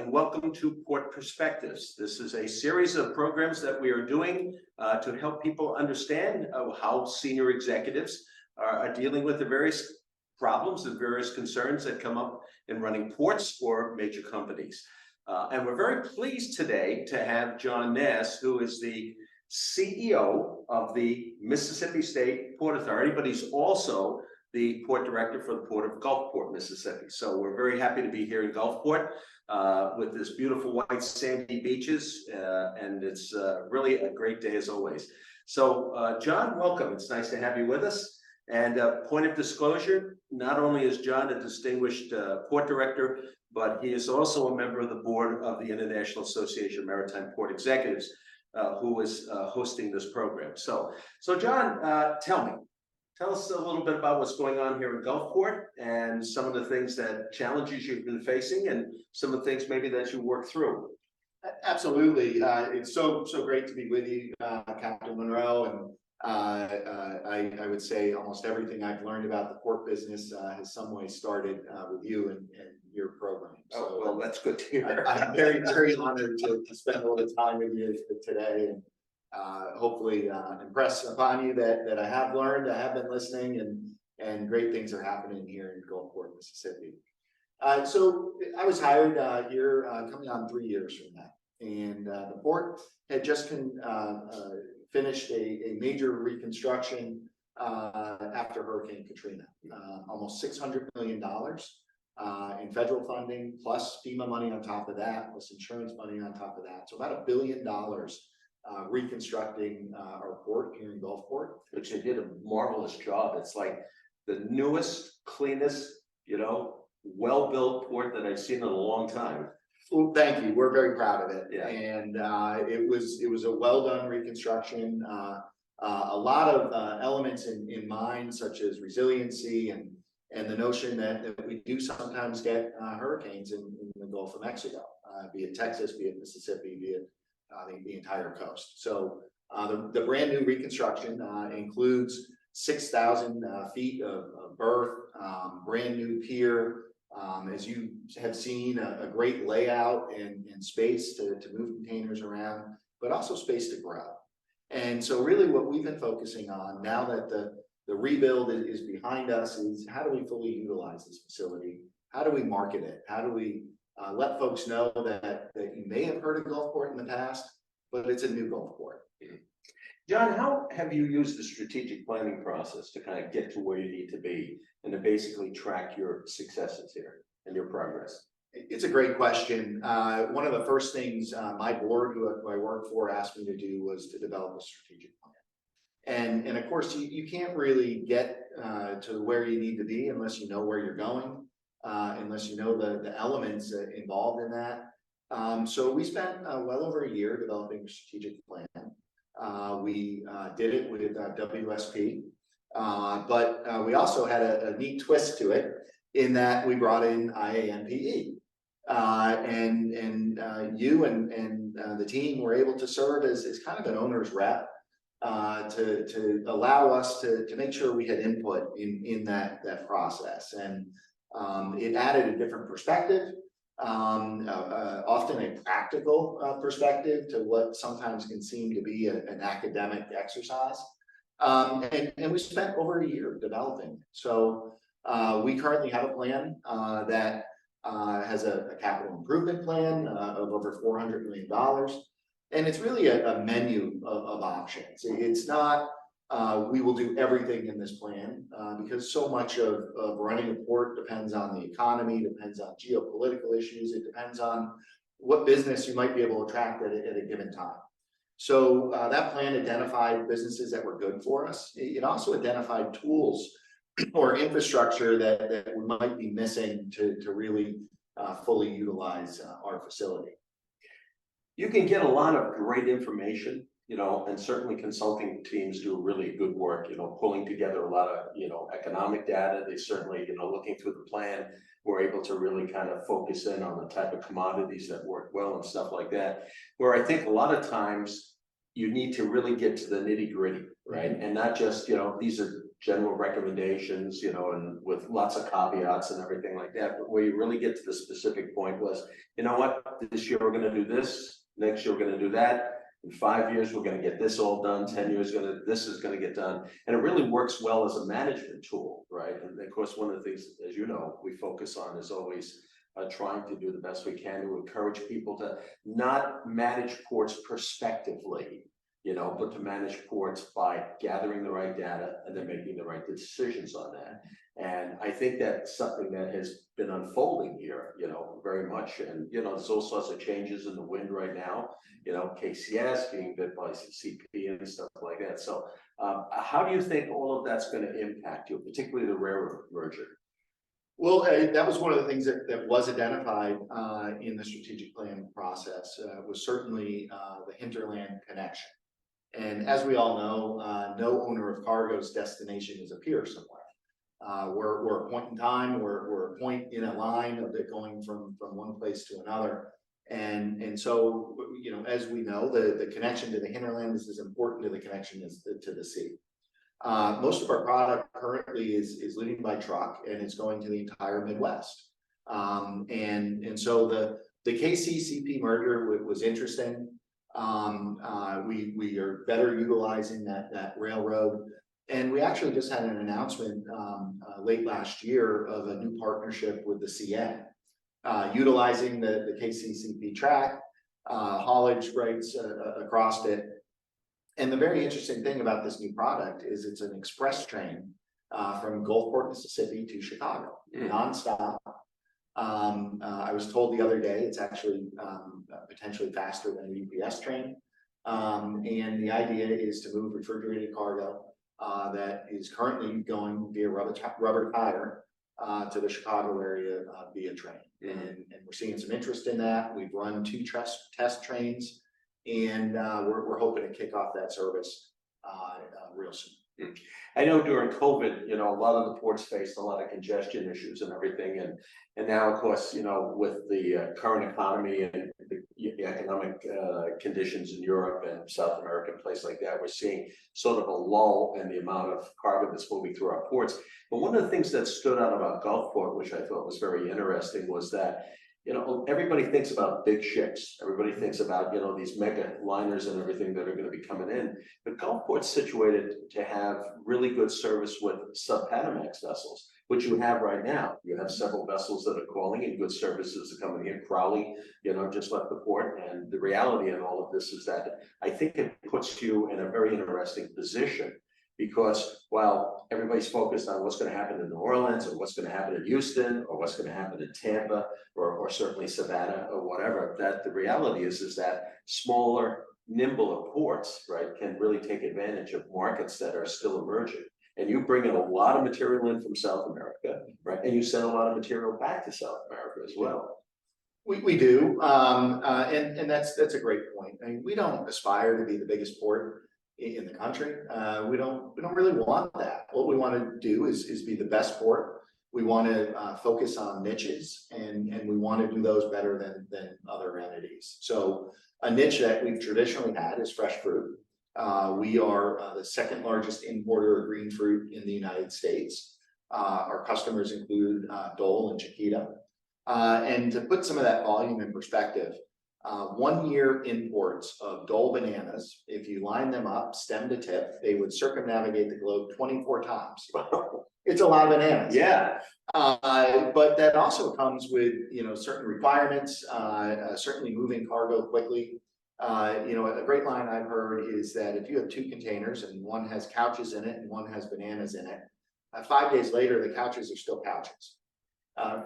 and welcome to Port Perspectives. This is a series of programs that we are doing to help people understand how senior executives are dealing with the various problems and various concerns that come up in running ports or major companies. And we're very pleased today to have Jon Nass, who is the CEO of the Mississippi State Port Authority, but he's also the port director for the Port of Gulfport, Mississippi. So we're very happy to be here in Gulfport with this beautiful white sandy beaches, and it's really a great day as always. So Jon, welcome. It's nice to have you with us. And point of disclosure, not only is Jon a distinguished port director, but he is also a member of the board of the International Association of Maritime Port Executives, who is hosting this program. So Jon, tell us a little bit about what's going on here in Gulfport and some of the things that challenges you've been facing and some of the things maybe that you work through. Absolutely. It's so great to be with you, Captain Monroe. And I would say almost everything I've learned about the port business has some way started with you and your program. So, well, that's good to hear. I'm very honored to spend a little time with you today, and hopefully impress upon you that I have learned, I have been listening, and great things are happening here in Gulfport, Mississippi. So I was hired here coming on 3 years from that, and the port had just finished a major reconstruction after Hurricane Katrina. Almost $600 million in federal funding, plus FEMA money on top of that, plus insurance money on top of that. So about $1 billion reconstructing our port here in Gulfport. Which they did a marvelous job. It's like the newest, cleanest, well-built port that I've seen in a long time. Well, thank you. We're very proud of it. Yeah. And it was a well-done reconstruction. A lot of elements in mind, such as resiliency and the notion that we do sometimes get hurricanes in the Gulf of Mexico, be it Texas, be it Mississippi, be it the entire coast. So the brand new reconstruction includes 6,000 feet of berth, brand new pier. As you have seen, a great layout and space to move containers around, but also space to grow. And so really what we've been focusing on now that the rebuild is behind us is how do we fully utilize this facility? How do we market it? How do we let folks know that you may have heard of Gulfport in the past, but it's a new Gulfport. Jon, how have you used the strategic planning process to kind of get to where you need to be and to basically track your successes here and your progress? It's a great question. One of the first things my board, who I work for, asked me to do was to develop a strategic plan. And of course, you can't really get to where you need to be unless you know where you're going, unless you know the elements involved in that. So we spent well over a year developing a strategic plan. We did it with WSP, but we also had a neat twist to it in that we brought in IAMPE. And you and the team were able to serve as kind of an owner's rep to allow us to make sure we had input in that process. And it added a different perspective, often a practical perspective to what sometimes can seem to be an academic exercise. And we spent over a year developing. So we currently have a plan that has a capital improvement plan of over $400 million. And it's really a menu of options. It's not we will do everything in this plan because so much of running a port depends on the economy, depends on geopolitical issues, it depends on what business you might be able to attract at a given time. So that plan identified businesses that were good for us. It also identified tools or infrastructure that we might be missing to really fully utilize our facility. You can get a lot of great information, and certainly consulting teams do really good work, pulling together a lot of, economic data. They certainly, looking through the plan, we're able to really kind of focus in on the type of commodities that work well and stuff like that. Where I think a lot of times you need to really get to the nitty gritty, right? And not just, these are general recommendations, and with lots of caveats and everything like that. But where you really get to the specific point was, you know what, this year we're gonna do this, next year we're gonna do that. In 5 years, we're gonna get this all done, 10 years, this is gonna get done. And it really works well as a management tool, right? And of course, one of the things, as you know, we focus on is always trying to do the best we can to encourage people to not manage ports prospectively, but to manage ports by gathering the right data and then making the right decisions on that. And I think that's something that has been unfolding here, very much. And, there's all sorts of changes in the wind right now, KCS being bit by CP and stuff like that. So how do you think all of that's going to impact you, particularly the railroad merger? Well, that was one of the things that was identified in the strategic plan process, was certainly the hinterland connection. And as we all know, no owner of cargo's destination is a pier somewhere. We're a point in time, we're a point in a line of it going from one place to another. And so, as we know, the connection to the hinterland is as important to the connection as to the sea. Most of our product currently is leaving by truck, and it's going to the entire Midwest. And so the KCCP merger was interesting. We are better utilizing that railroad, and we actually just had an announcement late last year of a new partnership with the CN, utilizing the KCCP track, haulage rights across it. And the very interesting thing about this new product is it's an express train from Gulfport, Mississippi to Chicago, nonstop. I was told the other day it's actually potentially faster than a UPS train. And the idea is to move refrigerated cargo that is currently going via rubber tire to the Chicago area via train. And we're seeing some interest in that. We've run 2 test trains, and we're hoping to kick off that service real soon. I know during COVID, a lot of the ports faced a lot of congestion issues and everything, and now, of course, with the current economy and the economic conditions in Europe and South America and places like that, we're seeing sort of a lull in the amount of cargo that's moving through our ports. But one of the things that stood out about Gulfport, which I thought was very interesting, was that everybody thinks about big ships. Everybody thinks about, these mega liners and everything that are going to be coming in. But Gulfport's situated to have really good service with sub-Panamax vessels, which you have right now. You have several vessels that are calling and good services are coming in. Crowley, just left the port. And the reality in all of this is that I think it puts you in a very interesting position, because while everybody's focused on what's going to happen in New Orleans or what's going to happen in Houston or what's going to happen in Tampa or certainly Savannah or whatever, that the reality is that smaller, nimbler ports, right, can really take advantage of markets that are still emerging. And you bring in a lot of material in from South America, right? And you send a lot of material back to South America as well. We do, and that's a great point. I mean, we don't aspire to be the biggest port in the country. We don't really want that. What we want to do is be the best port. We want to focus on niches, and we want to do those better than other entities. So a niche that we've traditionally had is fresh fruit. We are the second largest importer of green fruit in the United States. Our customers include Dole and Chiquita. And to put some of that volume in perspective, 1 year imports of Dole bananas, if you line them up stem to tip, they would circumnavigate the globe 24 times. It's a lot of bananas. Yeah. But that also comes with certain requirements, certainly moving cargo quickly. A great line I've heard is that if you have 2 containers and one has couches in it and one has bananas in it, 5 days later the couches are still couches.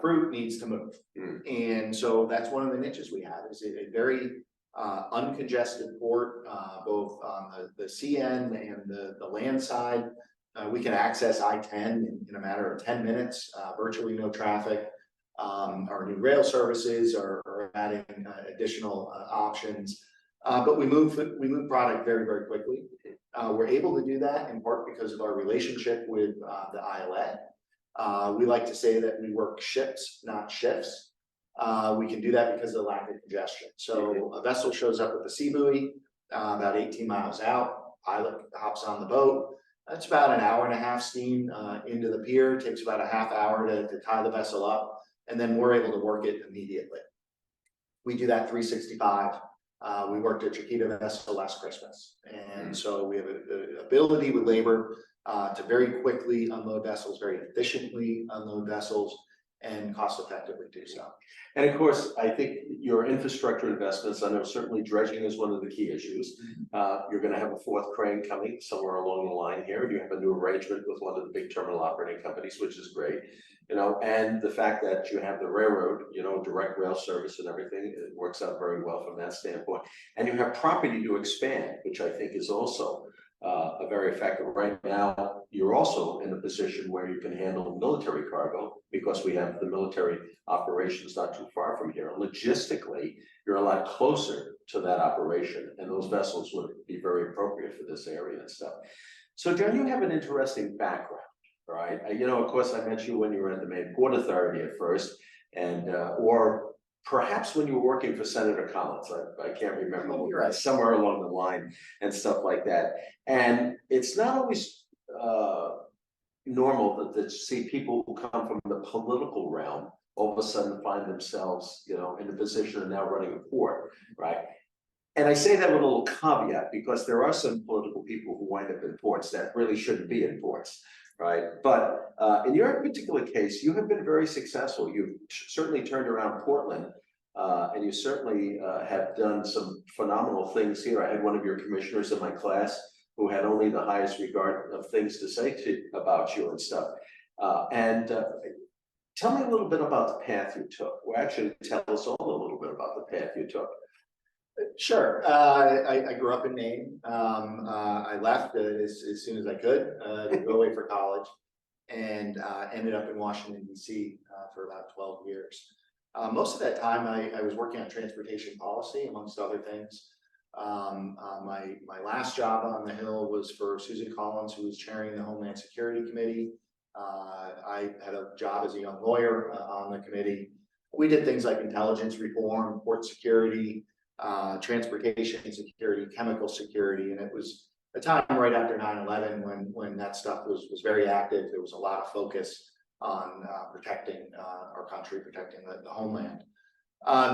Fruit needs to move. And so that's one of the niches we have, is a very uncongested port, both on the sea end and the land side. We can access I-10 in a matter of 10 minutes, virtually no traffic. Our new rail services are adding additional options, but we move product very, very quickly. We're able to do that in part because of our relationship with the ILA. We like to say that we work ships, not shifts. We can do that because of the lack of congestion. So a vessel shows up at the sea buoy about 18 miles out, pilot hops on the boat, That's about an hour and a half steam into the pier. It takes about a half hour to tie the vessel up, and then we're able to work it immediately. We do that 365. We worked a Chiquita vessel last Christmas, and so we have the ability with labor to very quickly unload vessels, very efficiently unload vessels, and cost effectively do so. And of course, I think your infrastructure investments, I know certainly dredging is one of the key issues. You're gonna have a fourth crane coming somewhere along the line here. You have a new arrangement with one of the big terminal operating companies, which is great. You know, and the fact that you have the railroad, you know, direct rail service and everything, it works out very well from that standpoint. And you have property to expand, which I think is also a very effective. Right now, you're also in a position where you can handle military cargo because we have the military operations not too far from here. Logistically, you're a lot closer to that operation, and those vessels would be very appropriate for this area and stuff. So, John, you have an interesting background, right? You know, of course, I met you when you were at the Maine Port Authority at first, and or perhaps when you were working for Senator Collins. I can't remember. You're right. Somewhere along the line and stuff like that. And it's not always normal that see people who come from the political realm all of a sudden find themselves, you know, in a position of now running a port, right? And I say that with a little caveat because there are some political people who wind up in ports that really shouldn't be in ports, right? But in your particular case, you have been very successful. You've certainly turned around Portland, and you certainly have done some phenomenal things here. I had one of your commissioners in my class who had only the highest regard of things to say about you and stuff. Tell me a little bit about the path you took. Well, actually, tell us all a little bit about the path you took. Sure. I grew up in Maine. I left as soon as I could to go away for college, and ended up in Washington, D.C. For about 12 years. Most of that time I was working on transportation policy, amongst other things. My last job on the Hill was for Susan Collins, who was chairing the Homeland Security Committee. I had a job as a young lawyer on the committee. We did things like intelligence reform, port security, transportation security, chemical security, and it was a time right after 9/11 when that stuff was very active. There was a lot of focus on protecting our country, protecting the homeland.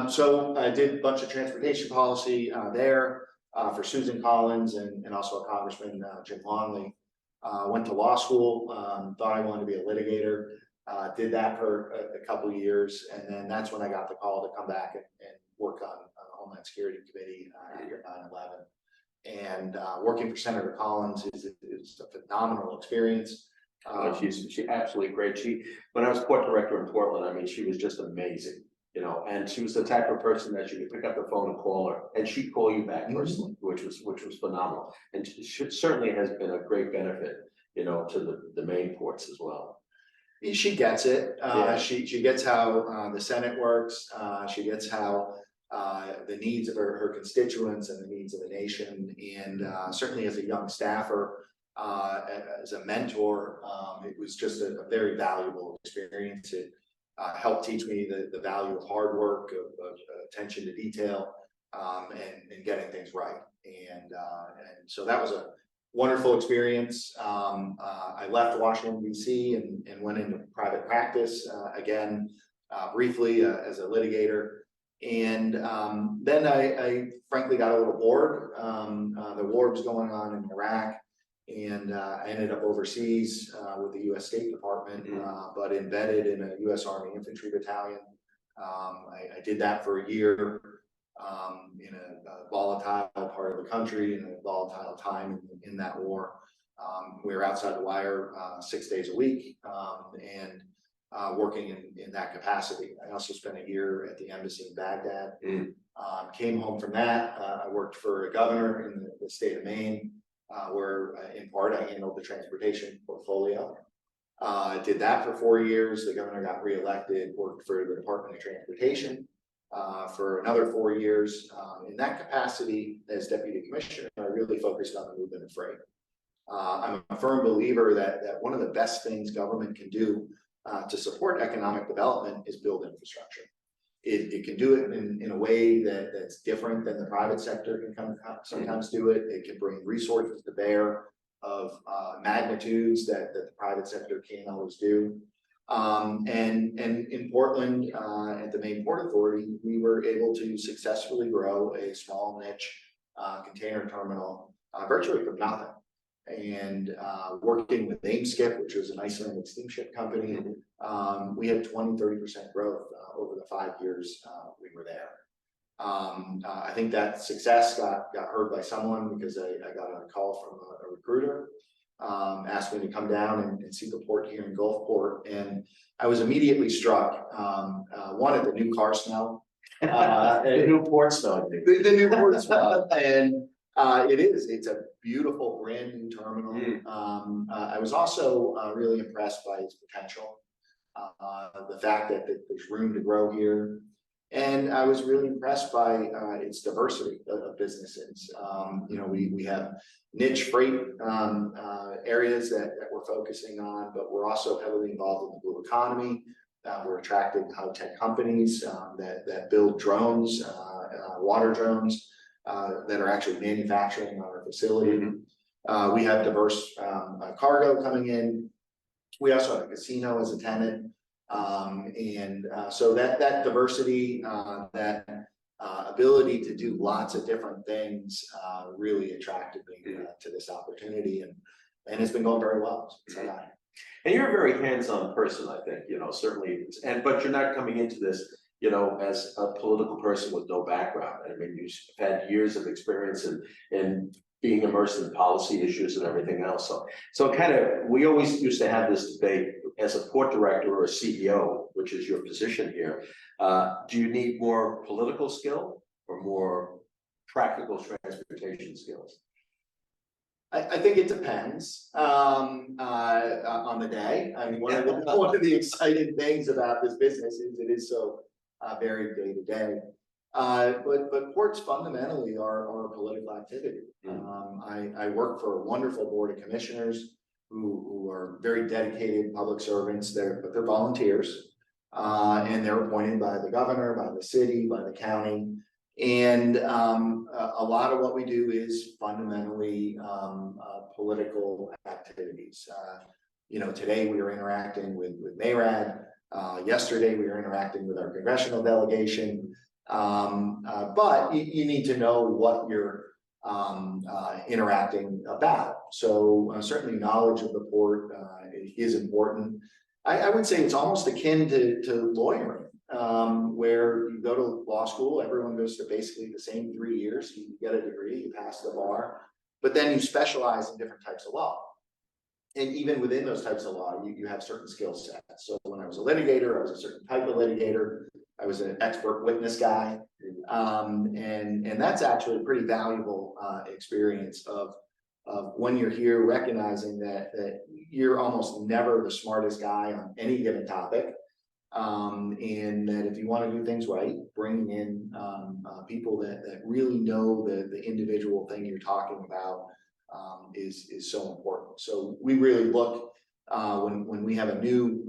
So I did a bunch of transportation policy there for Susan Collins and also a Congressman, Jim Longley. Went to law school, thought I wanted to be a litigator, did that for a couple of years, and then that's when I got the call to come back and work on the Homeland Security Committee after 9/11. And working for Senator Collins is a phenomenal experience. She's absolutely great. When I was port director in Portland, I mean, she was just amazing, you know, and she was the type of person that you could pick up the phone and call her, and she'd call you back personally, which was phenomenal. And she certainly has been a great benefit, you know, to the main ports as well. She gets it. Yeah. She gets how the Senate works. She gets how the needs of her constituents and the needs of the nation. And certainly as a young staffer, as a mentor, it was just a very valuable experience. It helped teach me the value of hard work, of attention to detail, and getting things right. And so that was a wonderful experience. I left Washington, D.C. and went into private practice again, briefly as a litigator. And then I frankly got a little bored. The war was going on in Iraq, and I ended up overseas with the U.S. State Department, but embedded in a U.S. Army Infantry Battalion. I did that for a year in a volatile part of the country, in a volatile time in that war. We were outside the wire 6 days a week, and working in that capacity. I also spent a year at the embassy in Baghdad. Came home from that. I worked for a governor in the state of Maine, where in part I handled the transportation portfolio. I did that for 4 years. The governor got reelected, worked for the Department of Transportation for another 4 years. In that capacity as deputy commissioner, I really focused on the movement of freight. I'm a firm believer that one of the best things government can do to support economic development is build infrastructure. It can do it in a way that's different than the private sector can sometimes do it. It can bring resources to bear magnitudes that the private sector can't always do. And in Portland, at the Maine Port Authority, we were able to successfully grow a small niche container terminal virtually from nothing. And working with Skip, which was an Icelandic steamship company, we had 20–30% growth over the 5 years we were there. I think that success got heard by someone because I got a call from a recruiter asked me to come down and see the port here in Gulfport, and I was immediately struck. One, at the new car smell, The new port smell. the new port smell, and it's a beautiful brand new terminal. I was also really impressed by its potential, the fact that there's room to grow here. And I was really impressed by its diversity of businesses. We have niche freight areas that we're focusing on, but we're also heavily involved in the blue economy. We're attracting high-tech companies that build drones, water drones, that are actually manufacturing on our facility. We have diverse cargo coming in. We also have a casino as a tenant. So that diversity, that ability to do lots of different things really attracted me to this opportunity, and it's been going very well. And you're a very hands-on person, I think, certainly, but you're not coming into this, as a political person with no background. I mean, you've had years of experience in being immersed in policy issues and everything else. So kind of, we always used to have this debate as a port director or a CEO, which is your position here. Do you need more political skill or more practical transportation skills? I think it depends on the day. I mean, one of the exciting things about this business is it is so varied day to day. But ports fundamentally are a political activity. I work for a wonderful board of commissioners who are very dedicated public servants. But they're volunteers, and they're appointed by the governor, by the city, by the county. And a lot of what we do is fundamentally political activities. Today we are interacting with MARAD. Yesterday we were interacting with our congressional delegation. But you need to know what you're interacting about. So certainly knowledge of the port is important. I would say it's almost akin to lawyering, where you go to law school, everyone goes to basically the same 3 years, you get a degree, you pass the bar, but then you specialize in different types of law. And even within those types of law, you have certain skill sets. So when I was a litigator, I was a certain type of litigator. I was an expert witness guy. And that's actually a pretty valuable experience of when you're here recognizing that you're almost never the smartest guy on any given topic. And that if you want to do things right, bringing in people that really know the individual thing you're talking about is so important. So we really look when we have a new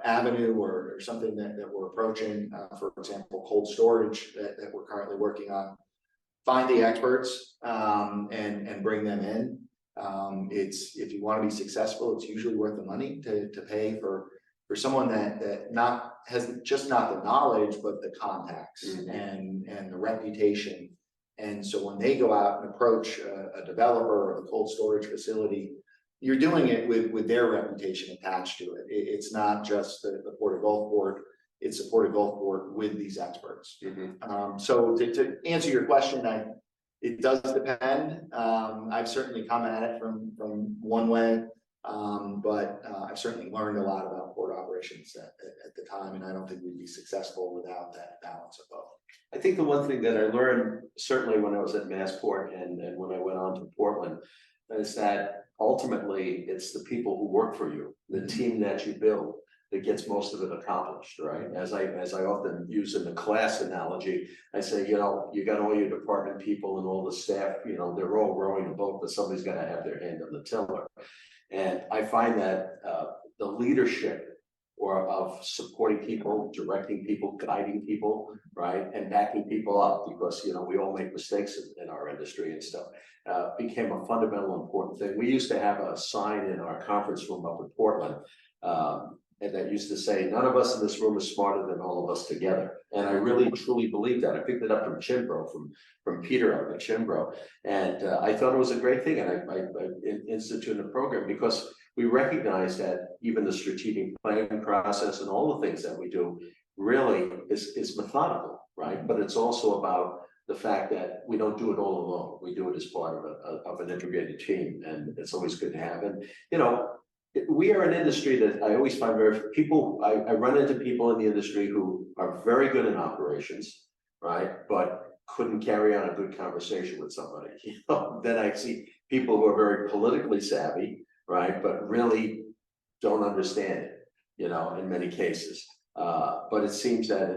avenue or something that we're approaching, for example, cold storage that we're currently working on, find the experts and bring them in. If you want to be successful, it's usually worth the money to pay for someone that has not the knowledge, but the contacts and the reputation. And so when they go out and approach a developer of a cold storage facility, you're doing it with their reputation attached to it. It's not just the Port of Gulfport, it's the Port of Gulfport with these experts. So to answer your question, it does depend. I've certainly come at it from one way, but I've certainly learned a lot about port operations at the time, and I don't think we'd be successful without that balance of both. I think the one thing that I learned, certainly when I was at Massport and when I went on to Portland, is that ultimately it's the people who work for you, the team that you build, that gets most of it accomplished, right? As I often use in the class analogy, I say, you got all your department people and all the staff, they're all rowing a boat, but somebody's got to have their hand on the tiller. And I find that the leadership, or more of supporting people, directing people, guiding people, right? And backing people up, because, you know, we all make mistakes in our industry and stuff. Became a fundamental important thing. We used to have a sign in our conference room up in Portland, and that used to say, none of us in this room is smarter than all of us together. And I really truly believe that. I picked it up from Chimbro, from Peter up at Chimbro. And I thought it was a great thing. And I instituted a program because we recognize that even the strategic planning process and all the things that we do really is methodical, right? But it's also about the fact that we don't do it all alone. We do it as part of an integrated team, and it's always good to have. And, you know, we are an industry that I always find I run into people in the industry who are very good in operations, right? But couldn't carry on a good conversation with somebody. You know, then I see people who are very politically savvy, right? But really don't understand it, you know, in many cases. But it seems that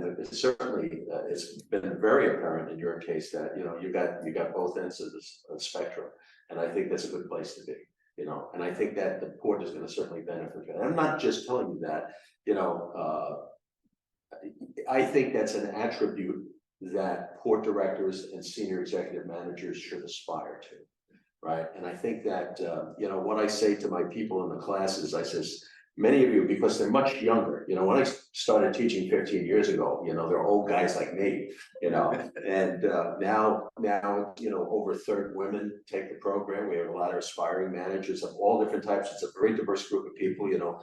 it's been very apparent in your case that, you know, you got both ends of the spectrum. And I think that's a good place to be. You know, and I think that the port is going to certainly benefit from it. I'm not just telling you that, you know, I think that's an attribute that port directors and senior executive managers should aspire to, right? And I think that, you know, what I say to my people in the classes, I says, many of you, because they're much younger, you know, when I started teaching 15 years ago, you know, they're old guys like me, you know, and now, you know, over a third women take the program. We have a lot of aspiring managers of all different types. It's a very diverse group of people, you know,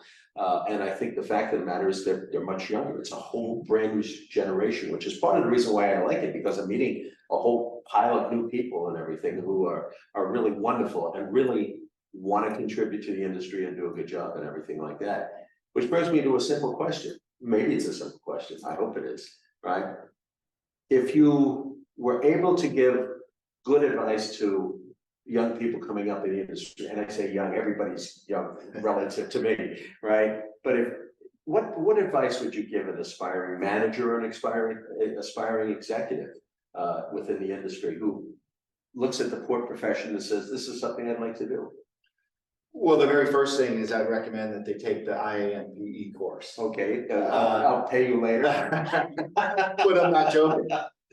and I think the fact of the matter is that they're much younger. It's a whole brand new generation, which is part of the reason why I like it, because I'm meeting a whole pile of new people and everything who are really wonderful and really want to contribute to the industry and do a good job and everything like that. Which brings me to a simple question. Maybe it's a simple question. I hope it is, right? If you were able to give good advice to young people coming up in the industry, and I say young, everybody's young relative to me, right? But what advice would you give an aspiring manager or an aspiring executive within the industry who looks at the port profession and says, this is something I'd like to do? Well, the very first thing is I'd recommend that they take the IAMPE course. Okay, I'll pay you later. But I'm not joking.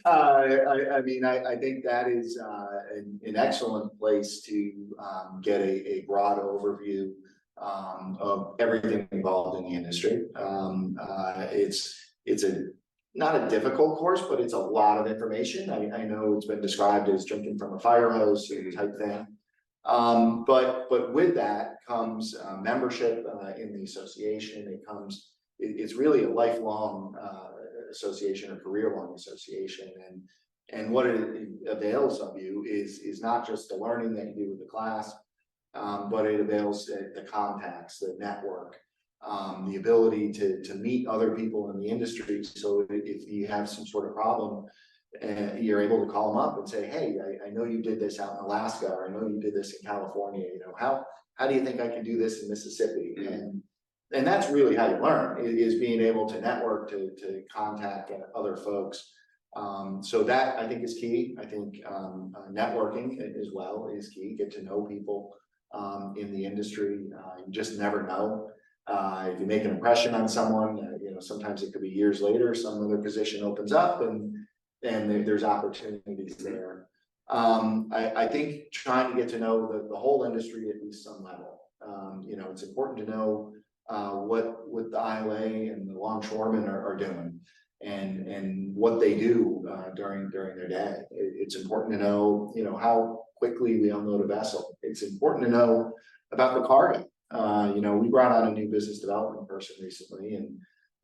I mean, I think that is an excellent place to get a broad overview of everything involved in the industry. It's not a difficult course, but it's a lot of information. I know it's been described as drinking from a fire hose type thing. But with that comes membership in the association. It's really a lifelong association, a career-long association, and what it avails of you is not just the learning that you do with the class, but it avails the contacts, the network, the ability to meet other people in the industry. So if you have some sort of problem, you're able to call them up and say, hey, I know you did this out in Alaska, or I know you did this in California, you know, how do you think I can do this in Mississippi? Mm-hmm. And that's really how you learn, is being able to network, to contact other folks. So that I think is key. I think networking as well is key. Get to know people in the industry. You just never know. If you make an impression on someone, you know, sometimes it could be years later, some other position opens up and there's opportunities there. I think trying to get to know the whole industry at least some level. You know, it's important to know what the ILA and the longshoremen are doing and what they do during their day. It's important to know, you know, how quickly we unload a vessel. It's important to know about the cargo. You know, we brought on a new business development person recently,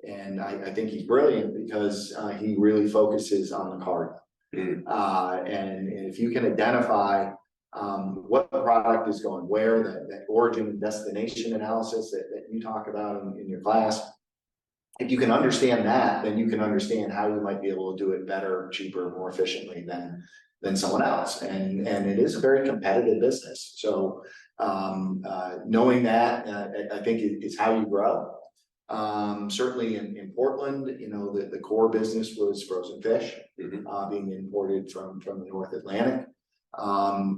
and I think he's brilliant because he really focuses on the cargo. And if you can identify what the product is going where, that origin and destination analysis that you talk about in your class, if you can understand that, then you can understand how you might be able to do it better, cheaper, more efficiently than someone else. And it is a very competitive business. So knowing that, I think is how you grow. Certainly in Portland, you know, the core business was frozen fish, being imported from the North Atlantic.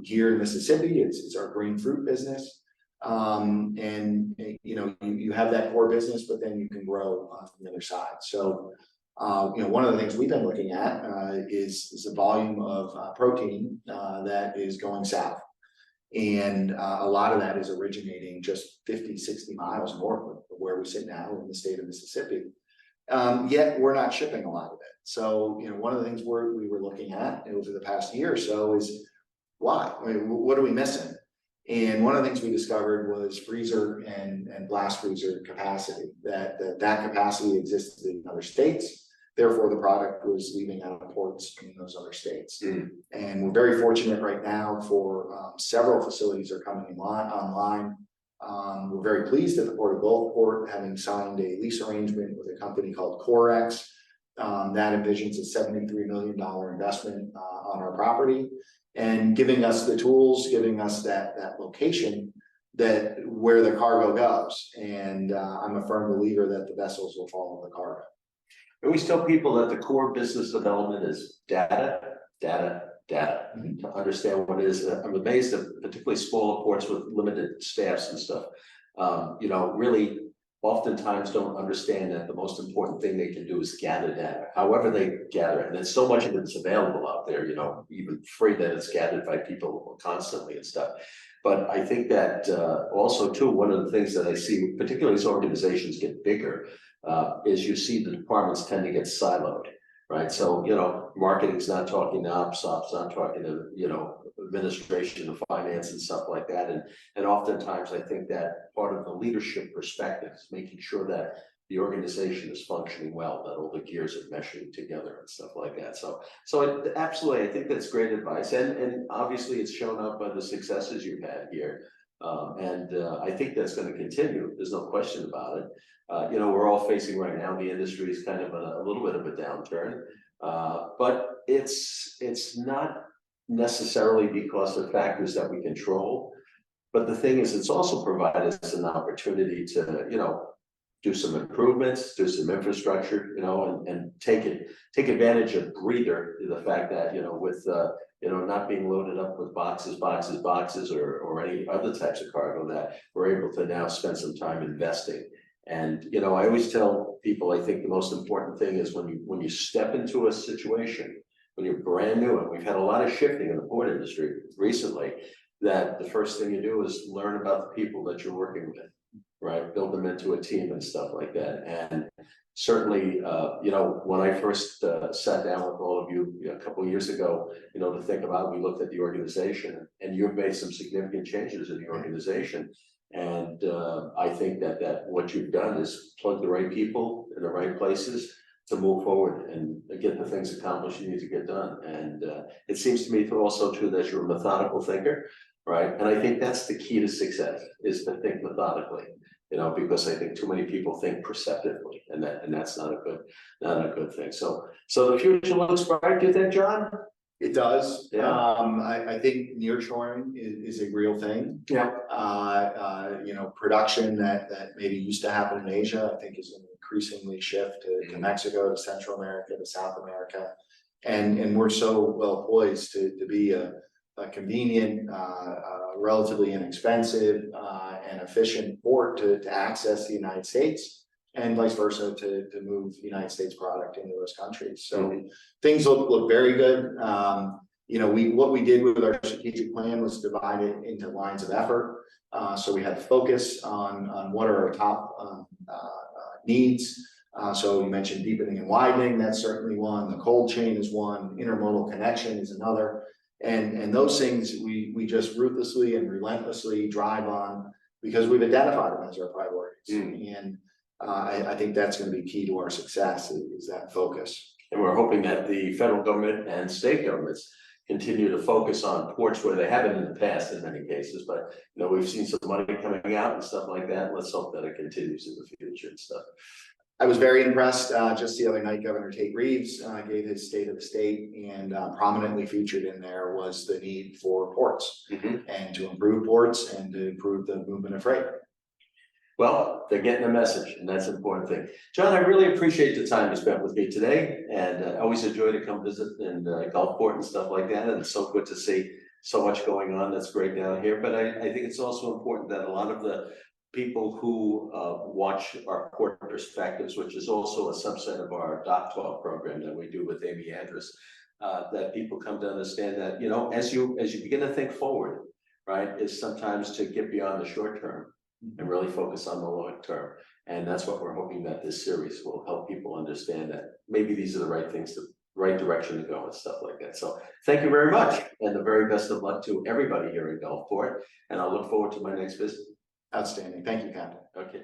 Here in Mississippi, it's our green fruit business. And you know, you have that core business, but then you can grow from the other side. So, you know, one of the things we've been looking at is the volume of protein that is going south. And a lot of that is originating just 50, 60 miles north of where we sit now in the state of Mississippi. Yet we're not shipping a lot of it. So, you know, one of the things we were looking at over the past year or so is why? I mean, what are we missing? And one of the things we discovered was freezer and blast freezer capacity, that capacity existed in other states. Therefore, the product was leaving out of ports in those other states. And we're very fortunate right now for several facilities are coming online. We're very pleased at the Port of Gulfport having signed a lease arrangement with a company called Corex. That envisions a $73 million investment on our property and giving us the tools, giving us that location that where the cargo goes. And I'm a firm believer that the vessels will follow the cargo. I always tell people that the core business development is data, data, data, to understand what it is. I'm amazed that particularly smaller ports with limited staffs and stuff, you know, really oftentimes don't understand that the most important thing they can do is gather data, however they gather it. And there's so much of it's available out there, you know, even free, that it's gathered by people constantly and stuff. But I think that also too, one of the things that I see, particularly as organizations get bigger, is you see the departments tend to get siloed, right? So, you know, marketing's not talking to ops not talking to, you know, administration and finance and stuff like that. And oftentimes I think that part of the leadership perspective is making sure that the organization is functioning well, that all the gears are meshing together and stuff like that. So absolutely, I think that's great advice. And obviously it's shown up by the successes you've had here. I think that's going to continue. There's no question about it. You know, we're all facing right now, the industry is kind of a little bit of a downturn, but it's not necessarily because of factors that we control. But the thing is, it's also provided us an opportunity to, you know, do some improvements, do some infrastructure, you know, and take advantage of breather, the fact that, you know, with you know, not being loaded up with boxes or any other types of cargo, that we're able to now spend some time investing. And, you know, I always tell people, I think the most important thing is when you step into a situation, when you're brand new, and we've had a lot of shifting in the port industry recently, that the first thing you do is learn about the people that you're working with, right? Build them into a team and stuff like that. And certainly, you know, when I first sat down with all of you, a couple of years ago, you know, to think about, we looked at the organization, and you've made some significant changes in the organization. And I think that what you've done is plug the right people in the right places to move forward and get the things accomplished you need to get done. And it seems to me also too that you're a methodical thinker, right? And I think that's the key to success, is to think methodically, you know, because I think too many people think perceptively, and that's not a good thing. So the future looks bright, do you think, John? It does. Yeah. I think nearshoring is a real thing. Yeah. You know, production that maybe used to happen in Asia, I think is going to increasingly shift to Mexico, to Central America, to South America. And we're so well poised to be a convenient, relatively inexpensive, and efficient port to access the United States, and vice versa to move United States product into those countries. So things look very good. You know, what we did with our strategic plan was divide it into lines of effort. So we had to focus on what are our top needs. So you mentioned deepening and widening, that's certainly one. The cold chain is one. Intermodal connection is another. And those things we just ruthlessly and relentlessly drive on because we've identified them as our priorities. And I think that's going to be key to our success, is that focus. And we're hoping that the federal government and state governments continue to focus on ports where they haven't in the past in many cases, but you know, we've seen some money coming out and stuff like that. Let's hope that it continues in the future and stuff. I was very impressed. Just the other night, Governor Tate Reeves gave his state of the state, and prominently featured in there was the need for ports and to improve ports and to improve the movement of freight. Well, they're getting a message, and that's an important thing. John, I really appreciate the time you spent with me today, and always a joy to come visit in Gulfport and stuff like that. And it's so good to see so much going on that's great down here, but I think it's also important that a lot of the people who watch our Port Perspectives, which is also a subset of our Doc Talk program that we do with Amy Andrus, that people come to understand that, you know, as you begin to think forward, right, is sometimes to get beyond the short term and really focus on the long term. And that's what we're hoping that this series will help people understand, that maybe these are the right things, the right direction to go and stuff like that. So thank you very much, and the very best of luck to everybody here in Gulfport, and I'll look forward to my next visit. Outstanding. Thank you, Captain. Okay.